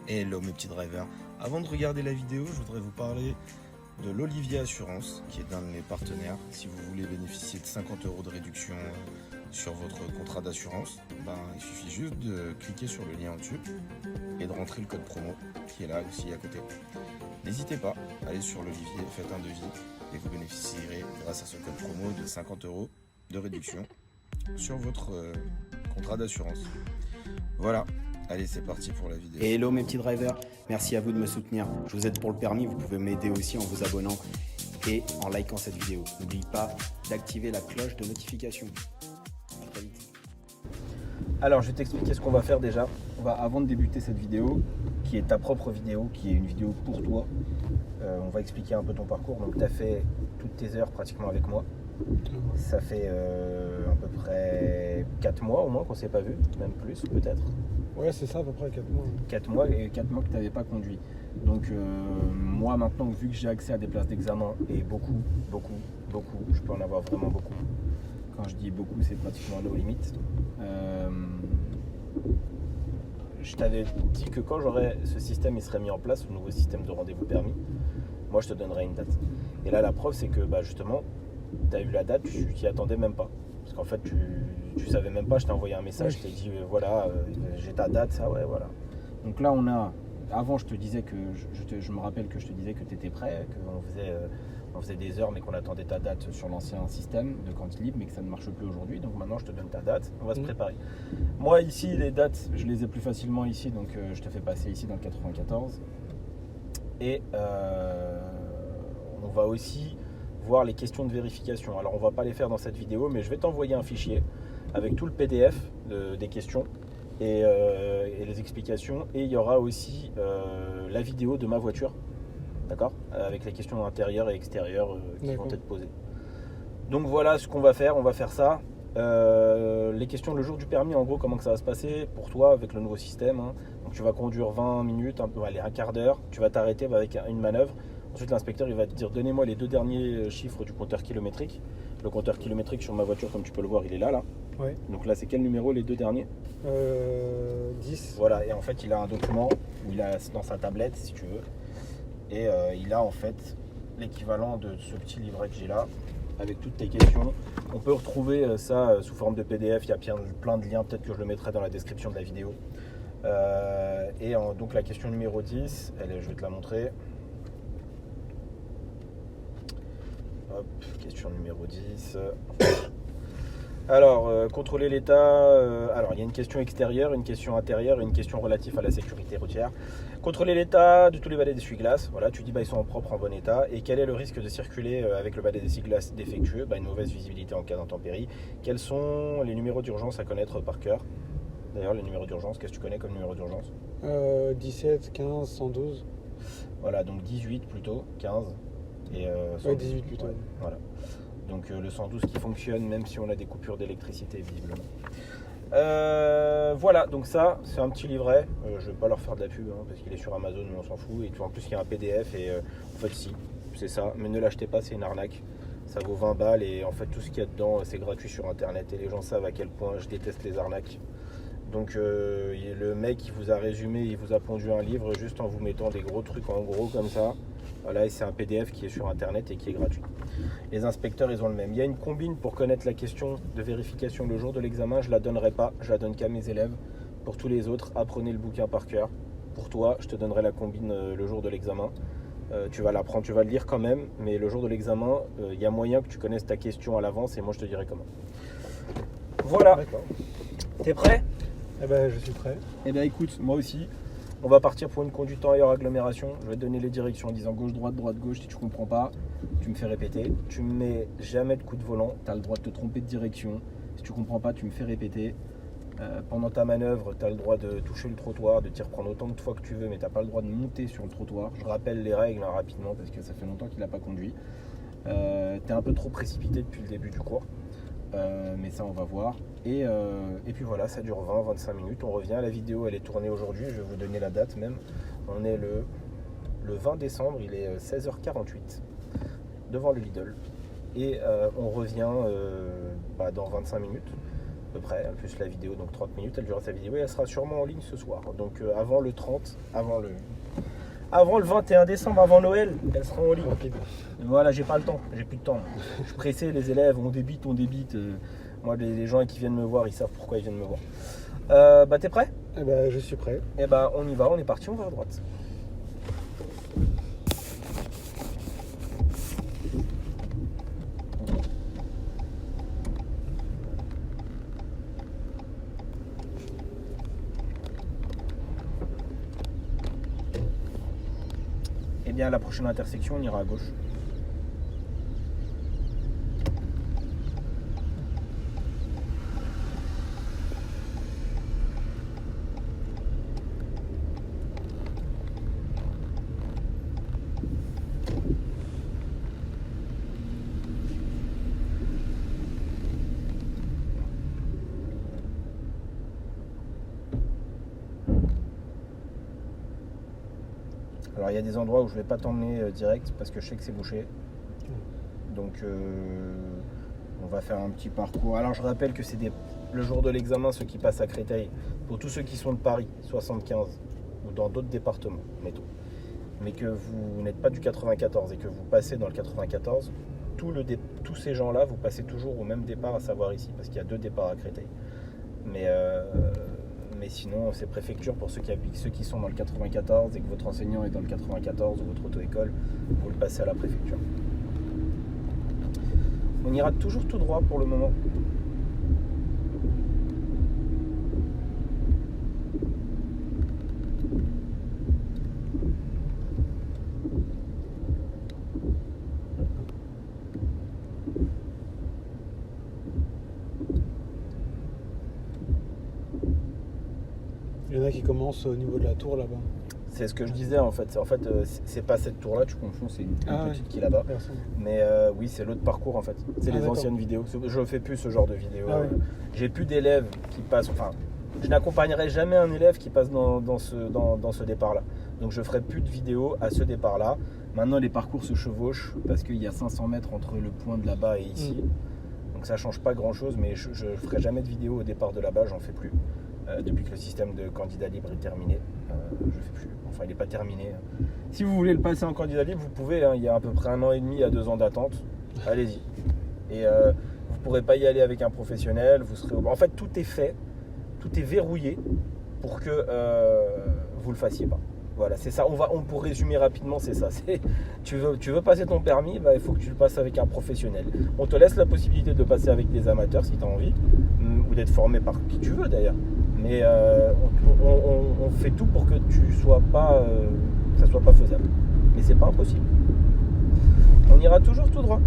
Hello mes petits drivers. Avant de regarder la vidéo, je voudrais vous parler de l'Olivier Assurance, qui est un de mes partenaires. Si vous voulez bénéficier de 50 € de réduction sur votre contrat d'assurance, il suffit juste de cliquer sur le lien au-dessus et de rentrer le code promo qui est là aussi à côté. N'hésitez pas, allez sur l'Olivier, faites un devis et vous bénéficierez grâce à ce code promo de 50 € de réduction sur votre contrat d'assurance. Voilà. Allez, c'est parti pour la vidéo. Hello mes petits drivers, merci à vous de me soutenir. Je vous aide pour le permis, vous pouvez m'aider aussi en vous abonnant et en likant cette vidéo. N'oubliez pas d'activer la cloche de notification. À très vite. Alors je vais t'expliquer ce qu'on va faire déjà. Avant de débuter cette vidéo, qui est ta propre vidéo, qui est une vidéo pour toi, on va expliquer un peu ton parcours. Donc tu as fait toutes tes heures pratiquement avec moi. Ça fait à peu près 4 mois au moins qu'on ne s'est pas vu, même plus peut-être. Ouais, c'est ça, à peu près 4 mois. 4 mois et 4 mois que tu n'avais pas conduit. Donc moi maintenant, vu que j'ai accès à des places d'examen, et beaucoup, je peux en avoir vraiment beaucoup. Quand je dis beaucoup, c'est pratiquement no limite. Je t'avais dit que quand j'aurais ce système, il serait mis en place, le nouveau système de rendez-vous permis, moi je te donnerais une date. Et là la preuve c'est que justement, tu as eu la date, tu t'y attendais même pas. Parce qu'en fait, tu savais même pas, je t'ai envoyé un message, je t'ai dit voilà, j'ai ta date, ça, ouais, voilà. Donc là, avant, je te disais que, je me rappelle que je te disais que tu étais prêt, qu'on faisait des heures, mais qu'on attendait ta date sur l'ancien système de Canti Libre, mais que ça ne marche plus aujourd'hui. Donc maintenant, je te donne ta date, on va se préparer. Moi, ici, les dates, je les ai plus facilement ici, donc je te fais passer ici dans le 94. Et on va aussi voir les questions de vérification. Alors on va pas les faire dans cette vidéo, mais je vais t'envoyer un fichier avec tout le PDF des questions et les explications, et il y aura aussi la vidéo de ma voiture, d'accord, avec les questions intérieures et extérieures qui vont être posées. Donc voilà ce qu'on va faire, on va faire ça. Les questions le jour du permis, en gros, comment que ça va se passer pour toi avec le nouveau système, hein. Donc tu vas conduire 20 minutes, un quart d'heure, tu vas t'arrêter avec une manœuvre. Ensuite, l'inspecteur il va te dire donnez-moi les 2 derniers chiffres du compteur kilométrique. Le compteur kilométrique sur ma voiture, comme tu peux le voir, il est là. Ouais. Donc là, c'est quel numéro les 2 derniers 10. Voilà, et en fait, il a un document où il a dans sa tablette, si tu veux. Et il a en fait l'équivalent de ce petit livret que j'ai là, avec toutes tes questions. On peut retrouver ça sous forme de PDF, il y a plein de liens, peut-être que je le mettrai dans la description de la vidéo. Donc la question numéro 10, je vais te la montrer. Hop, question numéro 10. Alors, contrôler l'état. Alors, il y a une question extérieure, une question intérieure et une question relative à la sécurité routière. Contrôler l'état de tous les balais d'essuie-glace. Voilà, tu dis ils sont en propre, en bon état. Et quel est le risque de circuler avec le balai d'essuie-glace défectueux? Une mauvaise visibilité en cas d'intempérie. Quels sont les numéros d'urgence à connaître par cœur? D'ailleurs, les numéros d'urgence, qu'est-ce que tu connais comme numéro d'urgence? 17, 15, 112. Voilà, donc 18 plutôt, 15. Et 18 plutôt. Ouais, voilà. Donc le 112 qui fonctionne même si on a des coupures d'électricité visiblement. Voilà, donc ça c'est un petit livret. Je vais pas leur faire de la pub parce qu'il est sur Amazon, mais on s'en fout. Et en plus il y a un PDF et en fait si, c'est ça. Mais ne l'achetez pas, c'est une arnaque. Ça vaut 20 balles et en fait tout ce qu'il y a dedans c'est gratuit sur internet et les gens savent à quel point je déteste les arnaques. Donc le mec il vous a résumé, il vous a pondu un livre juste en vous mettant des gros trucs en gros comme ça. Voilà, et c'est un PDF qui est sur internet et qui est gratuit. Les inspecteurs ils ont le même. Il y a une combine pour connaître la question de vérification le jour de l'examen. Je la donnerai pas, je la donne qu'à mes élèves. Pour tous les autres, apprenez le bouquin par cœur. Pour toi, je te donnerai la combine le jour de l'examen. Tu vas l'apprendre, tu vas le lire quand même, mais le jour de l'examen, il y a moyen que tu connaisses ta question à l'avance et moi je te dirai comment. Voilà. D'accord. T'es prêt? Eh ben, je suis prêt. Eh bien écoute, moi aussi. On va partir pour une conduite en ailleurs agglomération. Je vais te donner les directions en disant gauche, droite, gauche. Si tu comprends pas, tu me fais répéter. Tu me mets jamais de coup de volant. Tu as le droit de te tromper de direction. Si tu comprends pas, tu me fais répéter. Pendant ta manœuvre, tu as le droit de toucher le trottoir, de t'y reprendre autant de fois que tu veux, mais tu n'as pas le droit de monter sur le trottoir. Je rappelle les règles rapidement parce que ça fait longtemps qu'il n'a pas conduit. Tu es un peu trop précipité depuis le début du cours. Mais ça on va voir et puis voilà, ça dure 20-25 minutes, on revient. La vidéo elle est tournée aujourd'hui, je vais vous donner la date même. On est le 20 décembre, il est 16h48 devant le Lidl et on revient dans 25 minutes. peu près, plus la vidéo, donc 30 minutes, elle durera sa vidéo et elle sera sûrement en ligne ce soir. Donc avant le 30, avant le 21 décembre, avant Noël, elle sera en ligne. Rapide. Voilà, j'ai pas le temps, j'ai plus de temps. Je suis pressé, les élèves, on débite. Moi, les gens qui viennent me voir, ils savent pourquoi ils viennent me voir. T'es prêt? Eh ben, je suis prêt. On y va, on est parti, on va à droite. À la prochaine intersection, on ira à gauche. Alors il y a des endroits où je ne vais pas t'emmener direct parce que je sais que c'est bouché. Donc on va faire un petit parcours. Alors je rappelle que c'est le jour de l'examen, ceux qui passent à Créteil, pour tous ceux qui sont de Paris, 75, ou dans d'autres départements, mettons, mais que vous n'êtes pas du 94 et que vous passez dans le 94, tous ces gens-là, vous passez toujours au même départ, à savoir ici, parce qu'il y a 2 départs à Créteil. Mais sinon, c'est préfecture pour ceux qui sont dans le 94 et que votre enseignant est dans le 94 ou votre auto-école, vous le passez à la préfecture. On ira toujours tout droit pour le moment. Il y en a qui commencent au niveau de la tour là-bas. C'est ce que je disais en fait. C'est pas cette tour-là, tu confonds, c'est une petite qui est là-bas. Personne. Mais oui, c'est l'autre parcours en fait. C'est les d'accord. anciennes vidéos. Je ne fais plus ce genre de vidéos. Ah oui. J'ai plus d'élèves qui passent. Enfin, je n'accompagnerai jamais un élève qui passe dans ce départ-là. Donc je ferai plus de vidéos à ce départ-là. Maintenant, les parcours se chevauchent parce qu'il y a 500 mètres entre le point de là-bas et ici. Donc ça change pas grand-chose, mais je ferai jamais de vidéo au départ de là-bas. J'en fais plus. Depuis que le système de candidat libre est terminé, je fais plus. Enfin, il n'est pas terminé. Si vous voulez le passer en candidat libre, vous pouvez. Il y a à peu près 1 an et demi à 2 ans d'attente. Allez-y. Et vous ne pourrez pas y aller avec un professionnel. En fait, tout est fait, tout est verrouillé pour que vous le fassiez pas. Voilà, c'est ça. Pour résumer rapidement, c'est ça. Tu veux passer ton permis, il faut que tu le passes avec un professionnel. On te laisse la possibilité de passer avec des amateurs si tu as envie, ou d'être formé par qui tu veux d'ailleurs. Mais on fait tout pour que ça soit pas faisable. Mais c'est pas impossible. On ira toujours tout droit.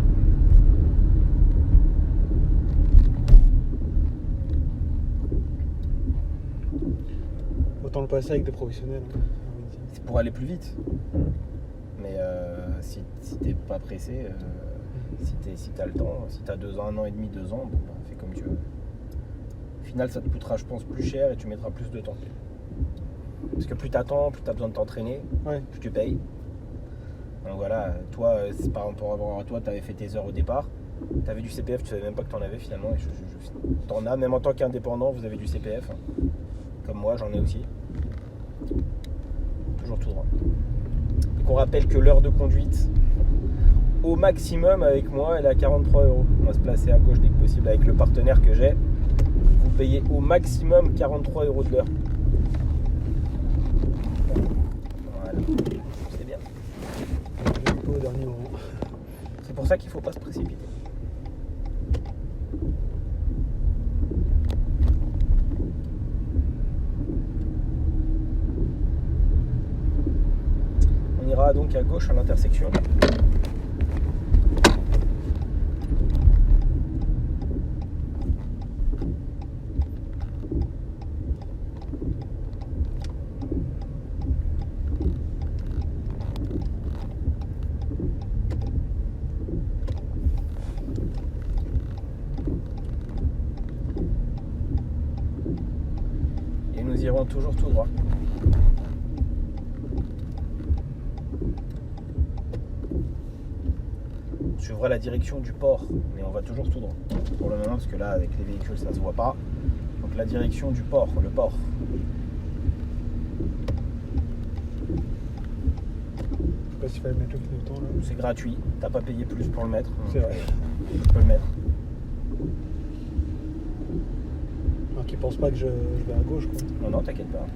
Autant le passer avec des professionnels. C'est pour aller plus vite. Mais si t'es pas pressé, si t'as le temps, si t'as 2 ans, 1 an et demi, 2 ans, fais comme tu veux. Au final, ça te coûtera, je pense, plus cher et tu mettras plus de temps. Parce que plus t'attends, plus t'as besoin de t'entraîner, plus tu payes. Donc voilà, toi, par rapport à toi, t'avais fait tes heures au départ. T'avais du CPF, tu savais même pas que t'en avais finalement. T'en as, même en tant qu'indépendant, vous avez du CPF. Comme moi, j'en ai aussi. Toujours tout droit. Et qu'on rappelle que l'heure de conduite, au maximum avec moi, elle est à 43 €. On va se placer à gauche dès que possible avec le partenaire que j'ai. Vous payez au maximum 43 € de l'heure. Voilà, c'est bien. Je vais pas au dernier moment. C'est pour ça qu'il ne faut pas se précipiter. On ira donc à gauche à l'intersection. Et nous irons toujours tout droit. On suivra la direction du port, mais on va toujours tout droit. Pour le moment, parce que là, avec les véhicules, ça se voit pas. Donc la direction du port, le port. Je sais pas s'il fallait mettre le clignotant là. C'est gratuit, t'as pas payé plus pour le mettre. C'est vrai. Tu peux le mettre. Alors qu'ils pensent pas que je vais à gauche, quoi. Non, non, t'inquiète pas.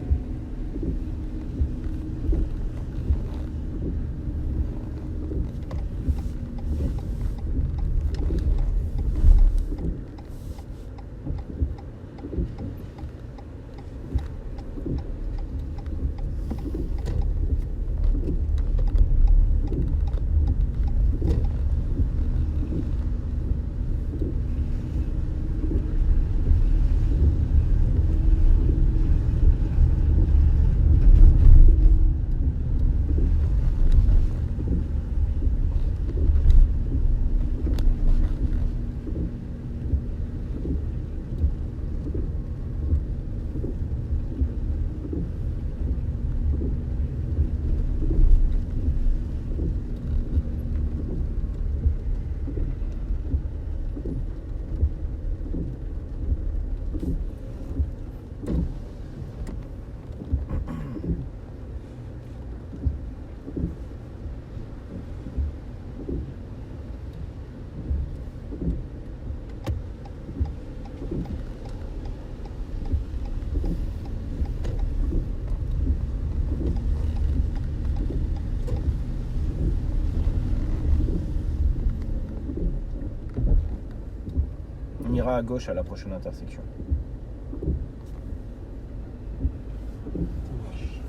On ira à gauche à la prochaine intersection. Ça marche.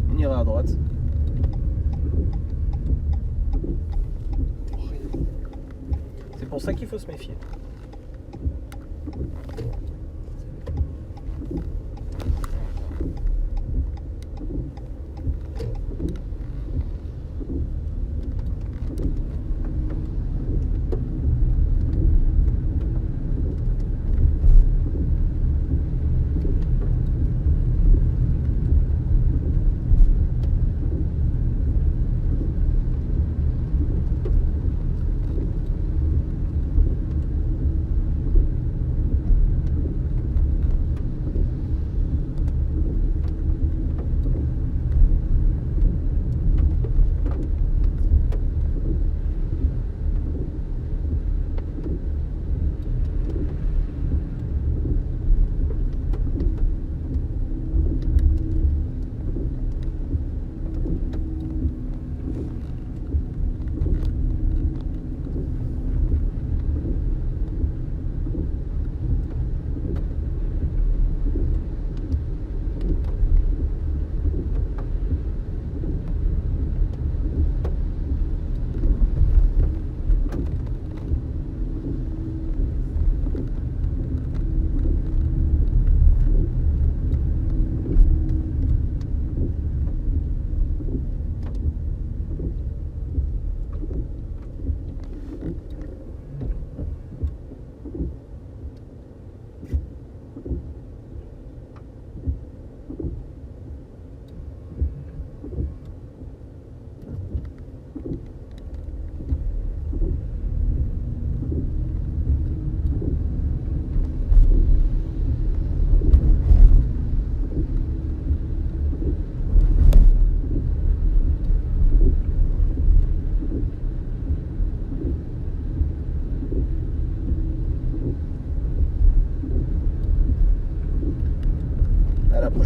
On ira à droite. C'est pour ça qu'il faut se méfier.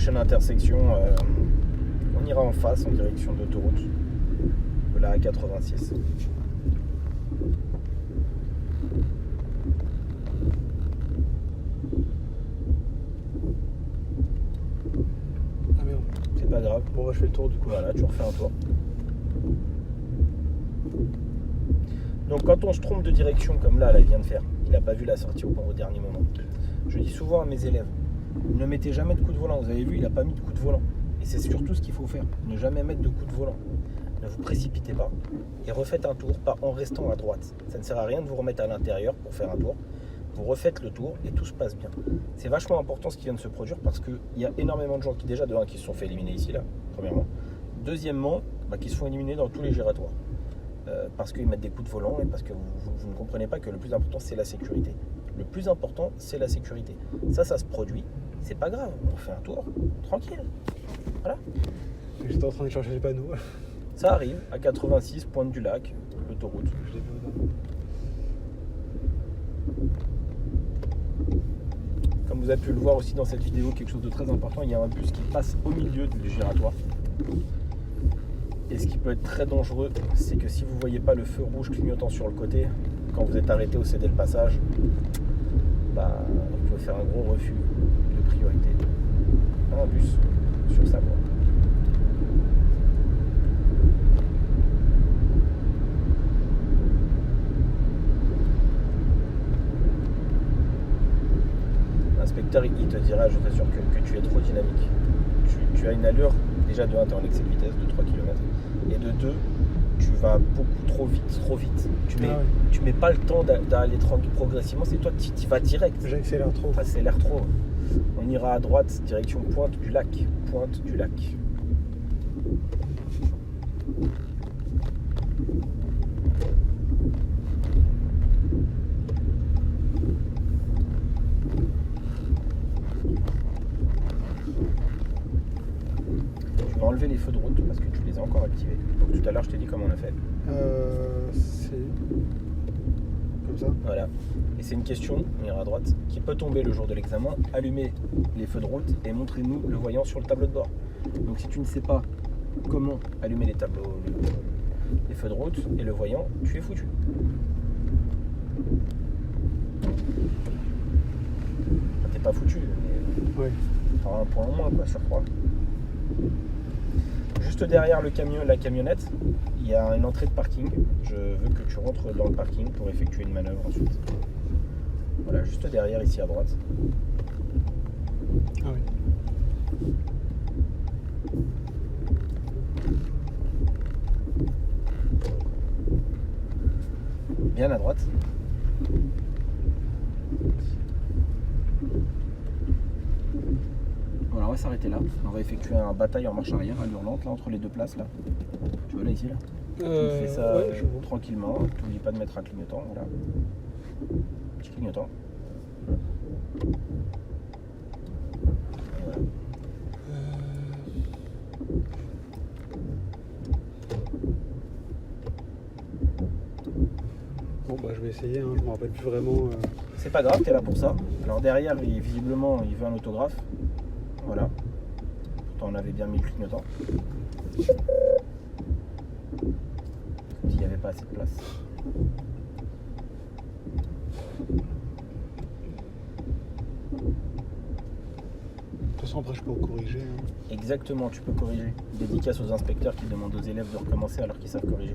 prochaine intersection, on ira en face en direction de l'autoroute de la A86. Ah merde. C'est pas grave. Bon, bah, je fais le tour du coup. Voilà, tu refais un tour. Donc quand on se trompe de direction comme là, elle vient de faire, il n'a pas vu la sortie au dernier moment. Je dis souvent à mes élèves, ne mettez jamais de coup de volant. Vous avez vu, il n'a pas mis de coup de volant. Et c'est surtout ce qu'il faut faire. Ne jamais mettre de coup de volant. Ne vous précipitez pas. Et refaites un tour en restant à droite. Ça ne sert à rien de vous remettre à l'intérieur pour faire un tour. Vous refaites le tour et tout se passe bien. C'est vachement important ce qui vient de se produire parce qu'il y a énormément de gens qui déjà de un qui se sont fait éliminer ici, là, premièrement. Deuxièmement, qui se font éliminer dans tous les giratoires. Parce qu'ils mettent des coups de volant et parce que vous ne comprenez pas que le plus important c'est la sécurité. Le plus important c'est la sécurité. Ça se produit, c'est pas grave, on fait un tour, tranquille. Voilà. J'étais en train de chercher les panneaux. Ça arrive à 86, Pointe du Lac, l'autoroute. Je l'ai vu au-dedans. Comme vous avez pu le voir aussi dans cette vidéo, quelque chose de très important, il y a un bus qui passe au milieu du giratoire. Et ce qui peut être très dangereux, c'est que si vous ne voyez pas le feu rouge clignotant sur le côté, quand vous êtes arrêté ou cédé le passage, vous pouvez faire un gros refus de priorité. Un bus sur sa voie. L'inspecteur, il te dira, je t'assure que tu es trop dynamique. Tu as une allure, déjà de 1, tu es en excès de vitesse de 3 km. Et de 2, tu vas beaucoup trop vite. Tu mets pas le temps d'aller progressivement, c'est toi qui vas direct. J'accélère trop. Accélère trop. On ira à droite, direction Pointe du Lac. Pointe du Lac. Tu vas enlever les feux de route parce que tu les as encore activés. Donc tout à l'heure je t'ai dit comment on a fait. C'est comme ça. Voilà. Et c'est une question, on ira à droite, qui peut tomber le jour de l'examen. Allumez les feux de route et montrez-nous le voyant sur le tableau de bord. Donc si tu ne sais pas comment allumer les feux de route et le voyant, tu es foutu. Enfin, t'es pas foutu, mais Ouais. t'auras un point en moins quoi, sur 3. Juste derrière la camionnette, il y a une entrée de parking. Je veux que tu rentres dans le parking pour effectuer une manœuvre ensuite. Voilà, juste derrière, ici à droite. Ah oui. Bien à droite. Voilà, on va s'arrêter là. On va effectuer un bataille en marche arrière, à l'hurlante, là, entre les deux places, là. Tu vois, là, ici, là. Tu fais ça ouais, je vois. tranquillement. N'oublie pas de mettre un clignotant, voilà. Petit clignotant. Et voilà. Bon, bah, je vais essayer, hein. Je me rappelle plus vraiment. C'est pas grave, t'es là pour ça. Alors derrière, visiblement, il veut un autographe. Voilà. Pourtant, on avait bien mis le clignotant. Il n'y avait pas assez de place. De toute façon, après, je peux corriger. Hein. Exactement, tu peux corriger. Dédicace aux inspecteurs qui demandent aux élèves de recommencer alors qu'ils savent corriger.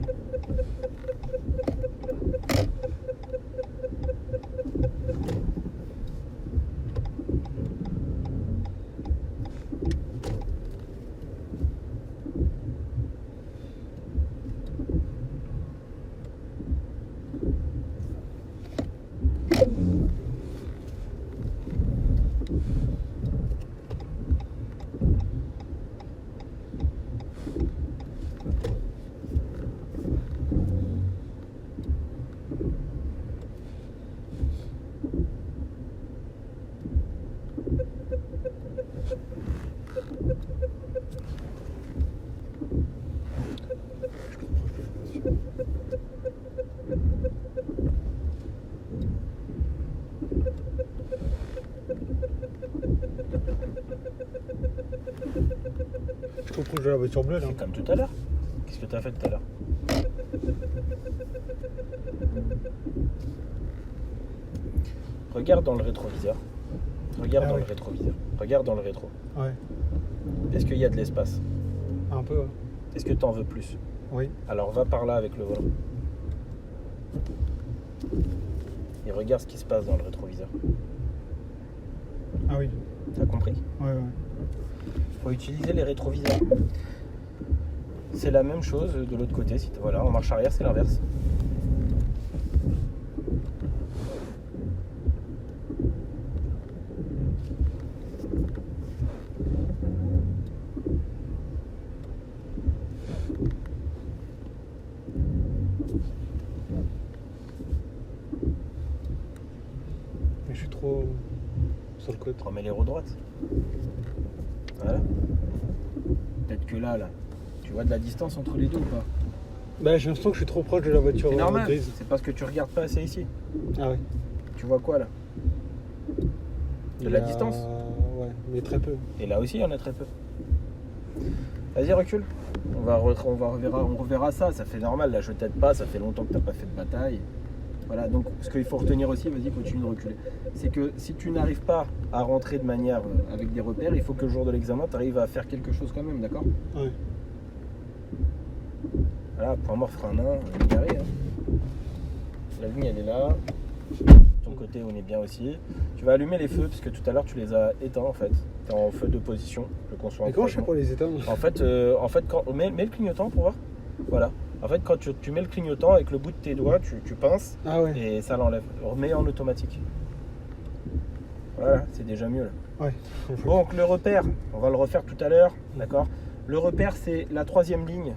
de la voiture bleue là. C'est comme tout à l'heure. Qu'est-ce que tu as fait tout à l'heure? Regarde dans le rétroviseur. Regarde Ah dans oui. le rétroviseur. Regarde dans le rétro. Ouais, Est-ce qu'il y a de l'espace? un peu. Ouais. Est-ce que tu en veux plus? Oui. Alors va par là avec le volant. Et regarde ce qui se passe dans le rétroviseur. Ah oui. T'as compris? Ouais, ouais. Faut utiliser les rétroviseurs. C'est la même chose de l'autre côté. Voilà, en marche arrière, c'est l'inverse. Mais je suis trop sur le côté. Remets les roues droites. Voilà. Peut-être que là, tu vois de la distance entre les deux ou pas? Bah, j'ai l'impression que je suis trop proche de la voiture C'est normal. grise. C'est parce que tu regardes pas assez ici. Ah ouais. Tu vois quoi là? De la distance. Ouais, mais très peu. Et là aussi, il y en a très peu. Vas-y, recule. On reverra ça. Ça fait normal. Là, je t'aide pas. Ça fait longtemps que tu n'as pas fait de bataille. Voilà. Donc, ce qu'il faut retenir aussi, vas-y, continue de reculer. C'est que si tu n'arrives pas à rentrer de manière avec des repères, il faut que le jour de l'examen, tu arrives à faire quelque chose quand même, d'accord? Ouais. Voilà, point mort, frein nain, on est garé. Hein. La ligne, elle est là. Ton côté, on est bien aussi. Tu vas allumer les feux, parce que tout à l'heure, tu les as éteints en fait. Tu es en feu de position. Je conçois Mais comment je fais pour les éteindre? En fait, quand, mets le clignotant pour voir. Voilà. En fait, quand tu mets le clignotant avec le bout de tes doigts, tu pinces Ah ouais. et ça l'enlève. Remets en automatique. Voilà, c'est déjà mieux là. Ouais. Donc le repère, on va le refaire tout à l'heure, d'accord? Le repère, c'est la troisième ligne,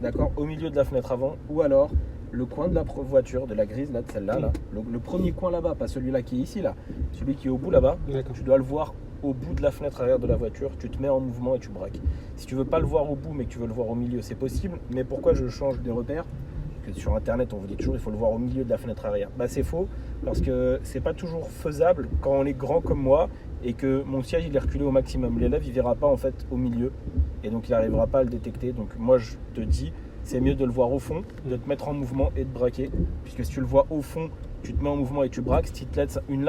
d'accord, au milieu de la fenêtre avant, ou alors le coin de la voiture, de la grise, là, de celle-là, là. Le premier coin là-bas, pas celui-là qui est ici, là, celui qui est au bout là-bas, D'accord. tu dois le voir au bout de la fenêtre arrière de la voiture, tu te mets en mouvement et tu braques. Si tu veux pas le voir au bout, mais que tu veux le voir au milieu, c'est possible, mais pourquoi je change des repères? Parce que sur internet, on vous dit toujours il faut le voir au milieu de la fenêtre arrière. Bah c'est faux, parce que c'est pas toujours faisable quand on est grand comme moi et que mon siège il est reculé au maximum. L'élève il verra pas en fait au milieu et donc il n'arrivera pas à le détecter. Donc moi je te dis, c'est mieux de le voir au fond, de te mettre en mouvement et de braquer, puisque si tu le vois au fond, tu te mets en mouvement et tu braques, ce qui te laisse une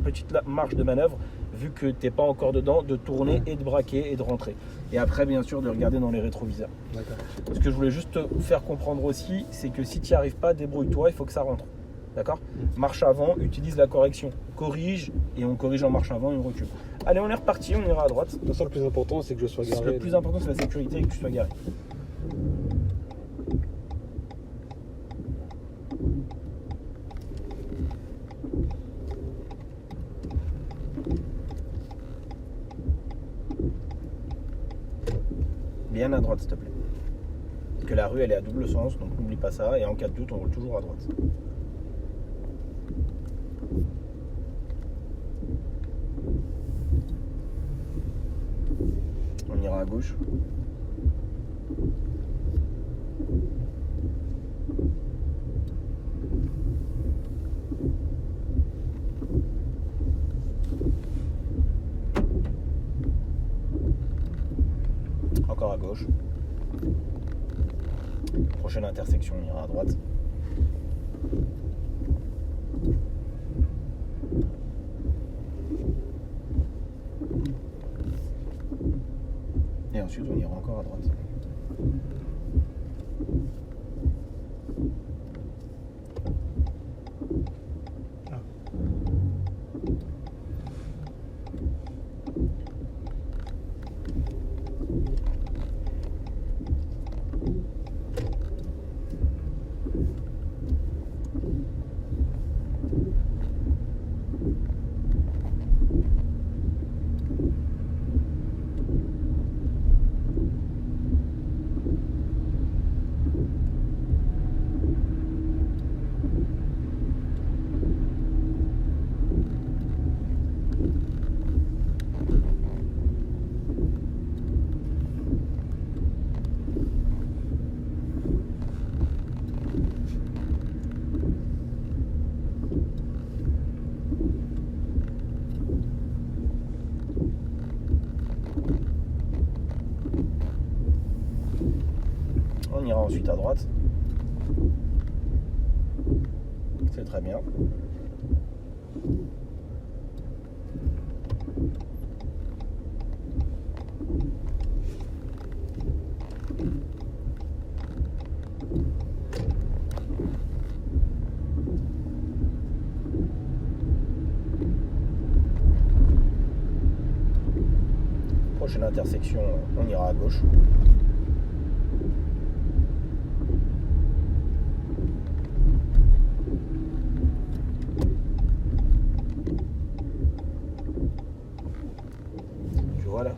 petite marge de manœuvre, vu que tu n'es pas encore dedans, de tourner et de braquer et de rentrer. Et après, bien sûr, de regarder dans les rétroviseurs. D'accord. Ce que je voulais juste te faire comprendre aussi, c'est que si tu n'y arrives pas, débrouille-toi, il faut que ça rentre. D'accord? Marche avant, utilise la correction. Corrige, et on corrige en marche avant et on recule. Allez, on est reparti, on ira à droite. De toute façon, le plus important, c'est que je sois garé. Le plus important, c'est la sécurité et que tu sois garé. Bien à droite, s'il te plaît. Parce que la rue, elle est à double sens, donc n'oublie pas ça. Et en cas de doute, on roule toujours à droite. On ira à gauche. Encore à gauche. Prochaine intersection, on ira à droite. Et ensuite, on ira encore à droite. ensuite à droite. C'est très bien. Prochaine intersection, on ira à gauche. Tu vois là?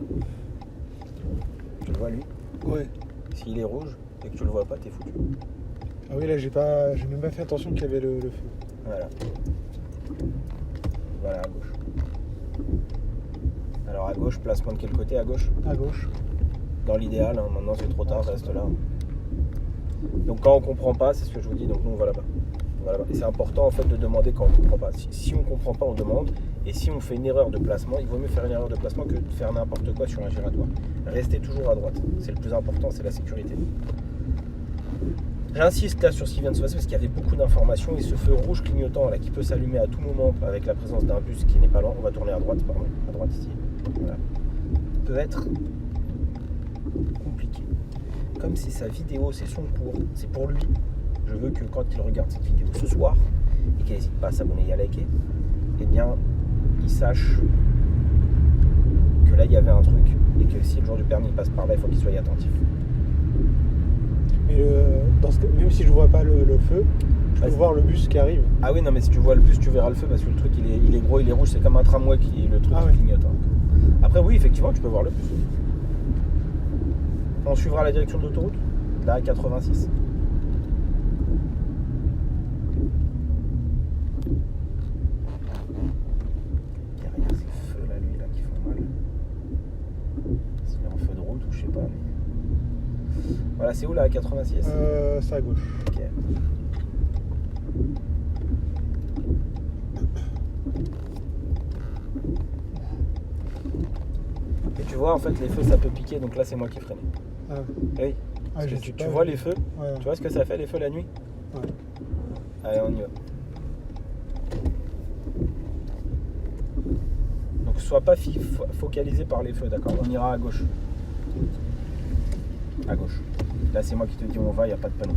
Tu le vois lui? Ouais. S'il est rouge et que tu le vois pas, t'es foutu. Ah oui, là, j'ai même pas fait attention qu'il y avait le feu. Voilà. Voilà, à gauche. Alors à gauche, placement de quel côté à gauche? À gauche. Dans l'idéal, hein, maintenant c'est trop tard, reste là. Donc quand on comprend pas, c'est ce que je vous dis, donc nous on va là-bas. On va là-bas. Et c'est important en fait de demander quand on comprend pas. Si on comprend pas, on demande. Et si on fait une erreur de placement, il vaut mieux faire une erreur de placement que de faire n'importe quoi sur un giratoire. Restez toujours à droite. C'est le plus important, c'est la sécurité. J'insiste là sur ce qui vient de se passer parce qu'il y avait beaucoup d'informations et ce feu rouge clignotant là qui peut s'allumer à tout moment avec la présence d'un bus qui n'est pas loin, on va tourner à droite, pardon, à droite ici, voilà, peut être compliqué. Comme si sa vidéo c'est son cours, c'est pour lui. Je veux que quand il regarde cette vidéo ce soir et qu'il n'hésite pas à s'abonner et à liker, eh bien il sache que là il y avait un truc et que si le jour du permis il passe par là, il faut qu'il soit attentif. Mais même si je vois pas le feu, je peux voir le bus qui arrive. Ah oui, non, mais si tu vois le bus, tu verras le feu parce que le truc il est gros, il est rouge, c'est comme un tramway qui est le truc qui clignote. Hein. Après, oui, effectivement, tu peux voir le bus. On suivra la direction de l'autoroute, la 86. Derrière ces feux là, lui, là, qui font mal. C'est en feu de route ou je sais pas, mais. Voilà, c'est où là, la 86? C'est à gauche. Ok. Et tu vois, en fait, les feux, ça peut piquer, donc là, c'est moi qui freine. Ah Oui. Ah, je sais tu pas, vois les feux? Ouais. Tu vois ce que ça fait, les feux, la nuit? Ouais. Allez, on y va. Donc, sois pas focalisé par les feux, d'accord? On ira à gauche. À gauche. Là, c'est moi qui te dis où on va, il n'y a pas de panneau.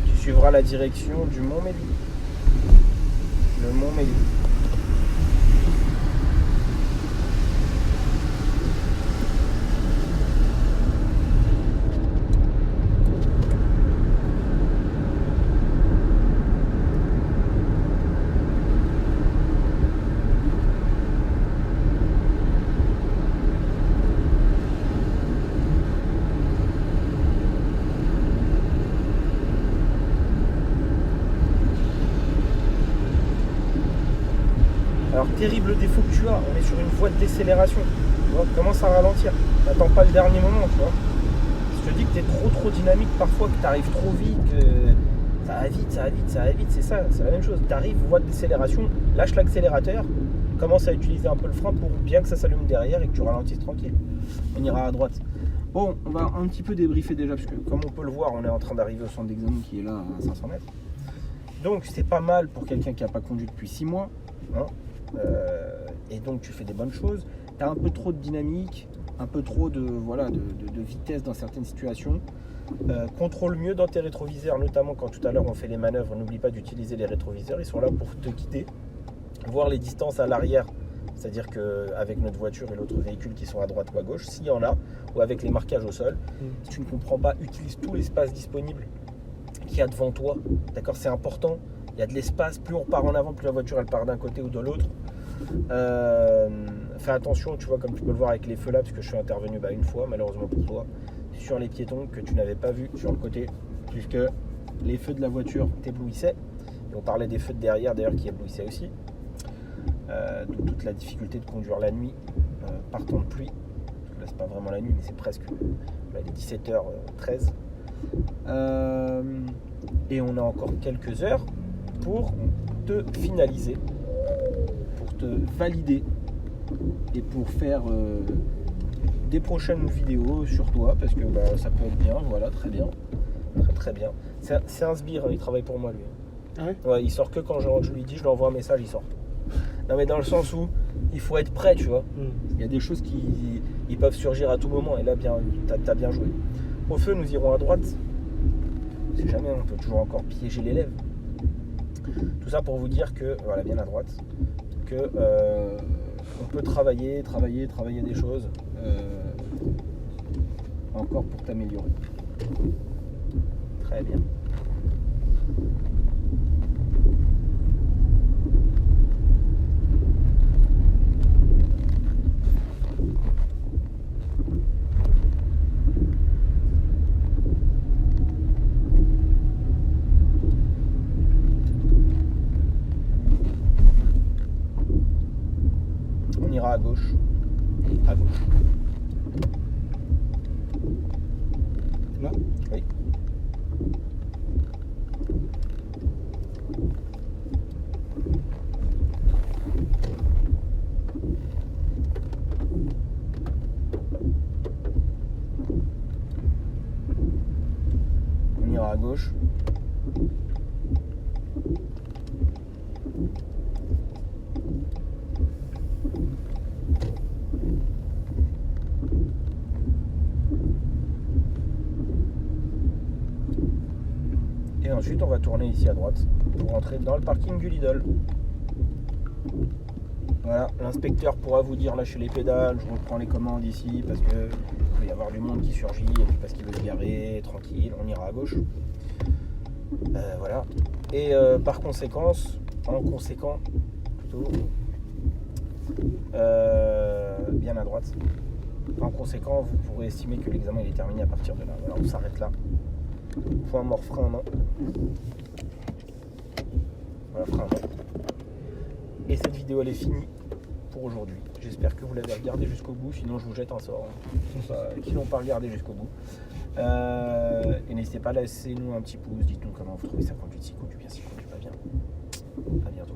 Tu suivras la direction du Mont Mély. Le Mont Mély. Alors, terrible défaut que tu as, on est sur une voie de décélération. Tu vois, commence à ralentir. N'attends pas le dernier moment, tu vois. Je te dis que tu es trop dynamique parfois, que tu arrives trop vite, que ça va vite, c'est ça, c'est la même chose. Tu arrives, voie de décélération, lâche l'accélérateur, commence à utiliser un peu le frein pour bien que ça s'allume derrière et que tu ralentisses tranquille. On ira à droite. Bon, on va un petit peu débriefer déjà, parce que comme on peut le voir, on est en train d'arriver au centre d'examen qui est là à 500 mètres. Donc c'est pas mal pour quelqu'un qui n'a pas conduit depuis 6 mois. Hein. Et donc tu fais des bonnes choses. Tu as un peu trop de dynamique, un peu trop de vitesse dans certaines situations. Contrôle mieux dans tes rétroviseurs, notamment quand tout à l'heure on fait les manœuvres. N'oublie pas d'utiliser les rétroviseurs, ils sont là pour te guider, voir les distances à l'arrière, c'est-à-dire qu'avec notre voiture et l'autre véhicule qui sont à droite ou à gauche, s'il y en a, ou avec les marquages au sol. Si tu ne comprends pas, utilise tout l'espace disponible qu'il y a devant toi, d'accord, c'est important. Il y a de l'espace, plus on part en avant, plus la voiture elle part d'un côté ou de l'autre. Fais attention, tu vois, comme tu peux le voir avec les feux là, parce que je suis intervenu une fois, malheureusement pour toi, sur les piétons que tu n'avais pas vu sur le côté, puisque les feux de la voiture t'éblouissaient. Et on parlait des feux de derrière d'ailleurs qui éblouissaient aussi. D'où toute la difficulté de conduire la nuit par temps de pluie. Là c'est pas vraiment la nuit mais c'est presque. Là, il est 17h13. Et on a encore quelques heures pour te finaliser, pour te valider et pour faire des prochaines vidéos sur toi parce que ça peut être bien, voilà, très bien, très bien. C'est un sbire, il travaille pour moi lui. Ah ouais? Ouais, il sort que quand je lui dis, je lui envoie un message, il sort. Non mais dans le sens où il faut être prêt, tu vois. Il y a des choses qui ils peuvent surgir à tout moment et là bien, t'as bien joué. Au feu, nous irons à droite. On sait jamais, on peut toujours encore piéger l'élève. Tout ça pour vous dire que, voilà, bien à droite, que on peut travailler des choses encore pour t'améliorer. Très bien. On ira à gauche. À gauche. Là? Oui. On ira à gauche. Et ensuite on va tourner ici à droite pour rentrer dans le parking du Lidl. Voilà, l'inspecteur pourra vous dire lâchez les pédales, je reprends les commandes ici parce que il peut y avoir du monde qui surgit et puis parce qu'il veut se garer, tranquille, on ira à gauche. Voilà. Et par conséquence, plutôt, bien à droite. En conséquent, vous pourrez estimer que l'examen est terminé à partir de là. Voilà, on s'arrête là. Point mort, frein à main. Voilà, frein à main. Et cette vidéo elle est finie pour aujourd'hui. J'espère que vous l'avez regardé jusqu'au bout, sinon je vous jette un sort. Qui n'ont pas regardé jusqu'au bout. Et n'hésitez pas à laisser nous un petit pouce, dites-nous comment vous trouvez ça conduit, si conduit bien, si conduit pas bien. À bientôt.